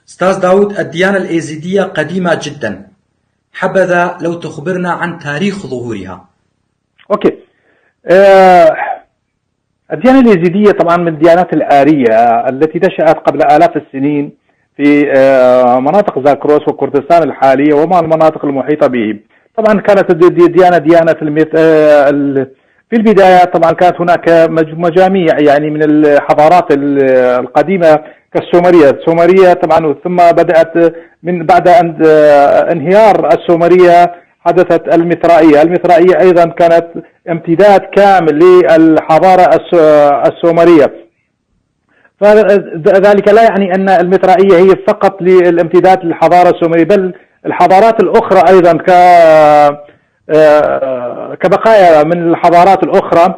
أستاذ داود، الديانة الإيزيدية قديمة جدا، حبذا لو تخبرنا عن تاريخ ظهورها. أوكي. الديانة اليزيدية طبعا من الديانات الآرية التي نشأت قبل آلاف السنين في مناطق زاكروس وكردستان الحالية وما المناطق المحيطة به. طبعا كانت ديانة في البداية طبعا كانت هناك مجاميع يعني من الحضارات القديمة السومرية طبعا، ثم بدأت من بعد انهيار السومرية حدثت المثرائية أيضا كانت امتداد كامل للحضارة السومرية. فذلك لا يعني أن المثرائية هي فقط للامتداد للحضارة السومرية، بل الحضارات الأخرى أيضا كبقايا من الحضارات الأخرى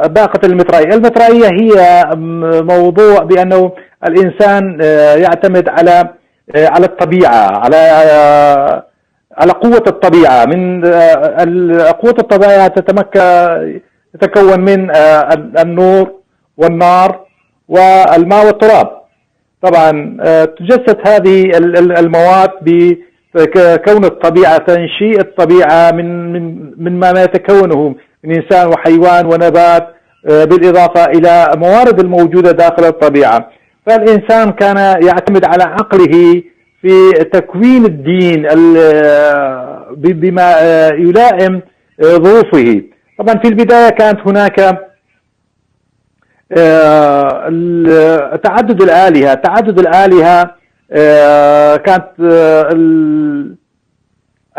باقة المثرائية. المثرائية هي موضوع بأنه الإنسان يعتمد على الطبيعة، على قوة الطبيعة. من قوة الطبيعة تتكون من النور والنار والماء والتراب. طبعا تجسد هذه المواد بكون الطبيعة، تنشيء الطبيعة من ما يتكونه من إنسان وحيوان ونبات، بالإضافة إلى موارد الموجودة داخل الطبيعة. فالإنسان كان يعتمد على عقله في تكوين الدين بما يلائم ظروفه. طبعا في البداية كانت هناك تعدد الآلهة كانت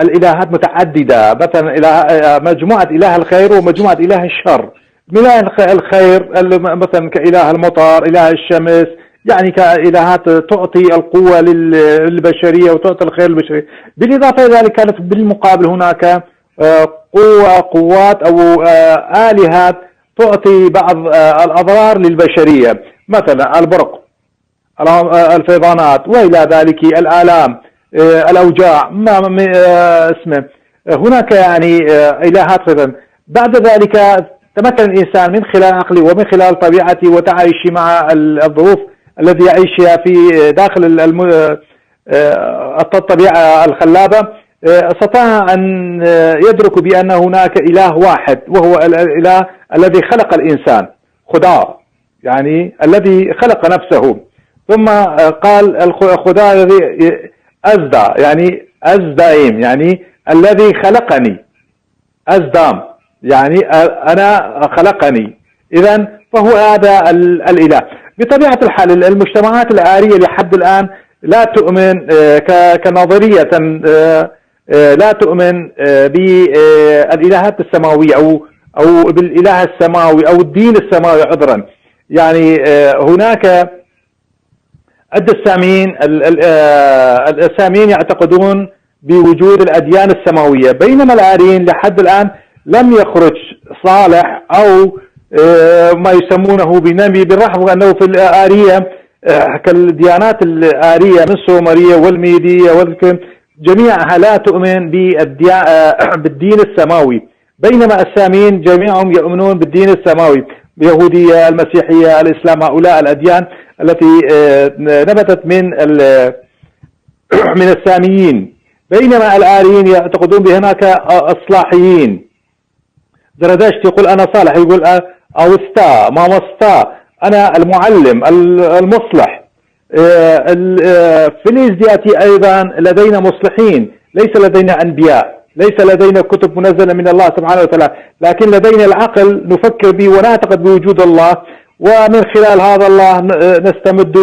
الإلهات متعددة، مثلا مجموعة إله الخير ومجموعة إله الشر. إله الخير مثلا كإله المطر، إله الشمس، يعني كإلهات تعطي القوة للبشرية وتعطي الخير للبشرية. بالإضافة إلى ذلك كانت بالمقابل هناك قوات أو آلهات تعطي بعض الأضرار للبشرية، مثلا البرق، الفيضانات، وإلى ذلك الآلام، الأوجاع، ما اسمه. هناك يعني إلهات فيضان. بعد ذلك تمكن الإنسان من خلال عقله ومن خلال طبيعته وتعايشه مع الظروف الذي يعيشها في داخل الطبيعة الخلابة، استطاع أن يدرك بأن هناك إله واحد، وهو الإله الذي خلق الإنسان، خدا، يعني الذي خلق نفسه. ثم قال خدا الذي أزدى، يعني أزدايم، يعني الذي خلقني، أزدام يعني أنا خلقني. إذن فهو هذا الإله. بطبيعة الحال المجتمعات الآرية لحد الآن لا تؤمن كنظرية، لا تؤمن بالإلهات السماوية أو بالإله السماوي أو الدين السماوي عذرا. يعني هناك الساميين يعتقدون بوجود الأديان السماوية، بينما الآريين لحد الآن لم يخرج صالح أو ما يسمونه بنبي، بالرغم أنه في الآرية كالديانات الآرية من السومرية والميدية جميعها لا تؤمن بالدين السماوي، بينما الساميين جميعهم يؤمنون بالدين السماوي، اليهودية، المسيحية، الإسلام، هؤلاء الأديان التي نبتت من الساميين. بينما الآريين يعتقدون بهناك إصلاحيين. زردشت يقول أنا صالح، يقول أوستا ما مستا، أنا المعلم المصلح. في الإزدياتي أيضا لدينا مصلحين، ليس لدينا أنبياء، ليس لدينا كتب منزلة من الله سبحانه وتعالى، لكن لدينا العقل نفكر به ونعتقد بوجود الله، ومن خلال هذا الله نستمد،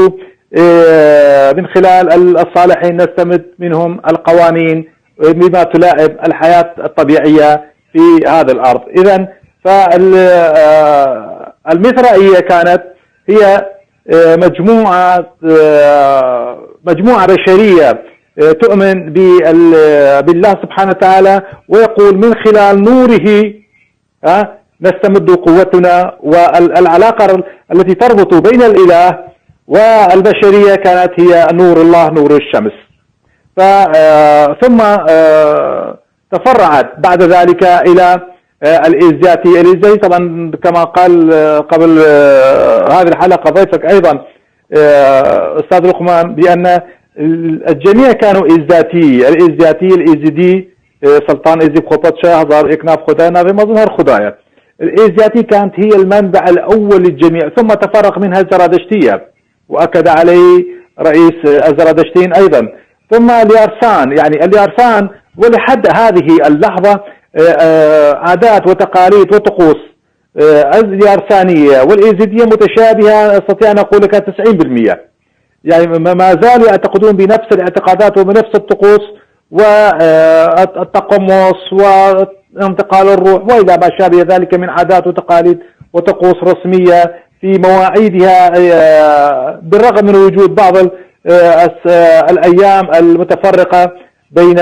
من خلال الصالحين نستمد منهم القوانين بما تلائم الحياة الطبيعية في هذا الأرض. إذن فالمثرائية كانت هي مجموعة بشرية تؤمن بالله سبحانه وتعالى، ويقول من خلال نوره نستمد قوتنا. والعلاقة التي تربط بين الإله والبشرية كانت هي نور الله، نور الشمس. ثم تفرعت بعد ذلك إلى الإزدياتي. طبعا كما قال قبل هذه الحلقة ضيفك أيضا أستاذ لقمان بأن الجميع كانوا إزداتي الإزدي سلطان إزي بخطط هزار إكناف خدانا في مظهر خدايا. الإزداتي كانت هي المنبع الأول للجميع، ثم تفرق منها الزرادشتية وأكد عليه رئيس الزرادشتيين أيضا، ثم اليارسان. يعني اليارسان ولحد هذه اللحظة عادات وتقاليد وطقوس اليارسانية والإيزيدية متشابهة، أستطيع أن أقول لك 90%. يعني ما زالوا يعتقدون بنفس الاعتقادات وبنفس الطقوس والتقمص وانتقال الروح وإلى ما شابه ذلك من عادات وتقاليد وطقوس رسمية في مواعيدها، بالرغم من وجود بعض الأيام المتفرقة بين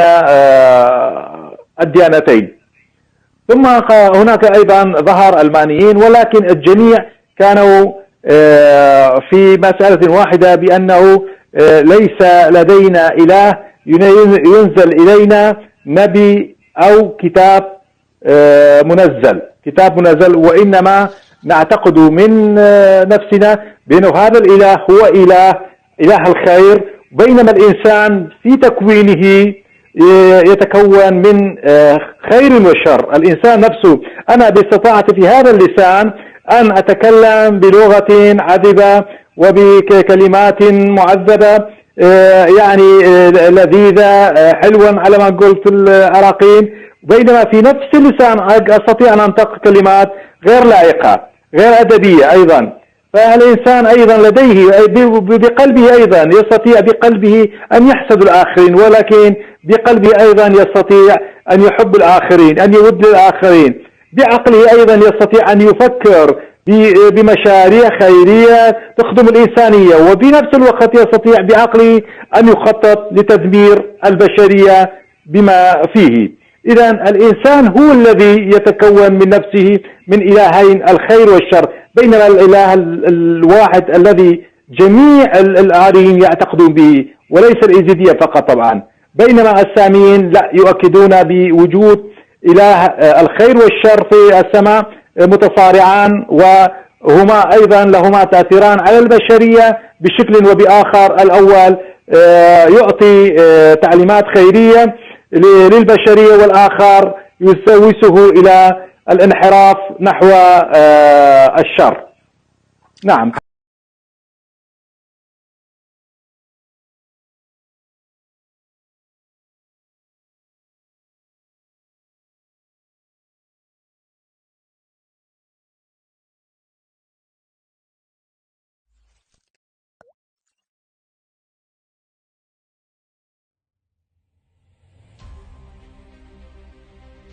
الديانتين. ثم هناك أيضا ظهر المانيين، ولكن الجميع كانوا في مسألة واحدة بأنه ليس لدينا إله ينزل إلينا نبي أو كتاب منزل، وإنما نعتقد من نفسنا بأنه هذا الإله هو إله الخير، بينما الإنسان في تكوينه يتكون من خير وشر. الإنسان نفسه، أنا باستطاعتي في هذا اللسان أن أتكلم بلغة عذبة وبكلمات معذبة يعني لذيذة حلوة على ما قلت العراقيين، بينما في نفس اللسان أستطيع أن أنطق كلمات غير لائقة غير أدبية أيضا. فالإنسان أيضا لديه بقلبه أيضا يستطيع بقلبه أن يحسد الآخرين، ولكن بقلبه أيضا يستطيع أن يحب الآخرين، أن يود الآخرين. بعقله أيضا يستطيع أن يفكر بمشاريع خيرية تخدم الإنسانية، وبنفس الوقت يستطيع بعقله أن يخطط لتدمير البشرية بما فيه. إذا الإنسان هو الذي يتكون من نفسه من إلهين الخير والشر، بينما الإله الواحد الذي جميع الآريين يعتقدون به، وليس الإيزيدية فقط طبعا. بينما الساميين لا، يؤكدون بوجود إله الخير والشر في السماء متصارعان، وهما أيضا لهما تأثيران على البشرية بشكل وبآخر. الأول يعطي تعليمات خيرية للبشرية، والآخر يسوسه إلى الانحراف نحو الشر. نعم.